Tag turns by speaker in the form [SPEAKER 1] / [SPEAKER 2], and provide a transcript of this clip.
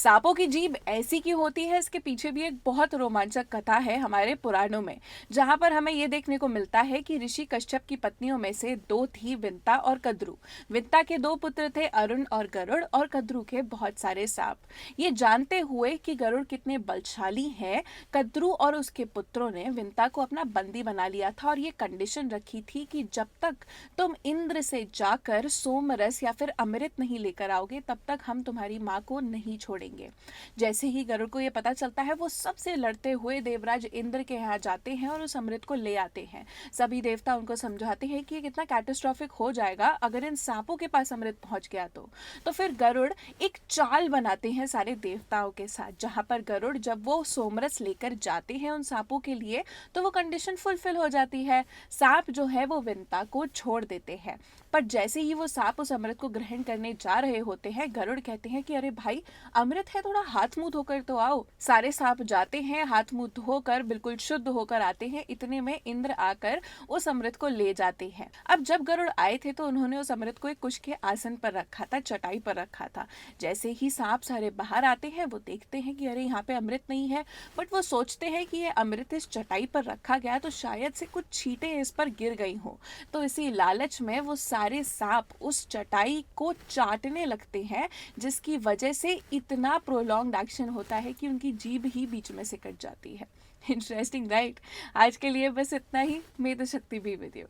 [SPEAKER 1] सांपों की जीभ ऐसी क्यों होती है, इसके पीछे भी एक बहुत रोमांचक कथा है हमारे पुराणों में, जहां पर हमें ये देखने को मिलता है कि ऋषि कश्यप की पत्नियों में से दो थी, विंता और कद्रू। विंता के दो पुत्र थे, अरुण और गरुड़, और कद्रू के बहुत सारे सांप। ये जानते हुए कि गरुड़ कितने बलशाली हैं, कद्रू और उसके पुत्रों ने विंता को अपना बंदी बना लिया था और ये कंडीशन रखी थी कि जब तक तुम इंद्र से जाकर सोमरस या फिर अमृत नहीं लेकर आओगे, तब तक हम तुम्हारी माँ को नहीं छोड़ेंगे। जैसे ही गरुड़ को ये पता चलता है, वो सबसे लड़ते हुए देवराज इंद्र के यहाँ जाते हैं और उस अमृत को ले आते हैं। सभी देवता उनको समझाते हैं कि ये कितना कैटास्ट्रॉफिक हो जाएगा अगर इन सांपों के पास अमृत पहुंच गया तो फिर गरुड़ एक चाल बनाते हैं सारे देवताओं के साथ, जहां पर गरुड़ जब वो सोमरस लेकर जाते हैं उन सांपों के लिए, तो वो कंडीशन फुलफिल हो जाती है। सांप जो है वो विंता को छोड़ देते हैं। पर जैसे ही वो सांप उस अमृत को ग्रहण करने जा रहे होते हैं, गरुड़ कहते हैं कि अरे भाई, अमृत है, थोड़ा हाथ मुंह धोकर तो आओ। सारे सांप जाते हैं, हाथ मुंह धोकर बिल्कुल शुद्ध होकर आते हैं। इतने में इंद्र आकर उस अमृत को ले जाते हैं। अब जब गरुड़ आए थे तो उन्होंने उस अमृत को एक कुश के आसन पर रखा था, चटाई पर रखा था। जैसे ही सांप सारे बाहर आते हैं, वो देखते हैं कि अरे यहाँ पे अमृत नहीं है, बट वो सोचते हैं कि ये अमृत इस चटाई पर रखा गया तो शायद से कुछ छींटे इस पर गिर गई हो। तो इसी लालच में वो सारे सांप उस चटाई को चाटने लगते हैं, जिसकी वजह से इतना प्रोलॉन्ग्ड एक्शन होता है कि उनकी जीभ ही बीच में से कट जाती है। Interesting, right? आज के लिए बस इतना ही। मे द शक्ति बी विद यू।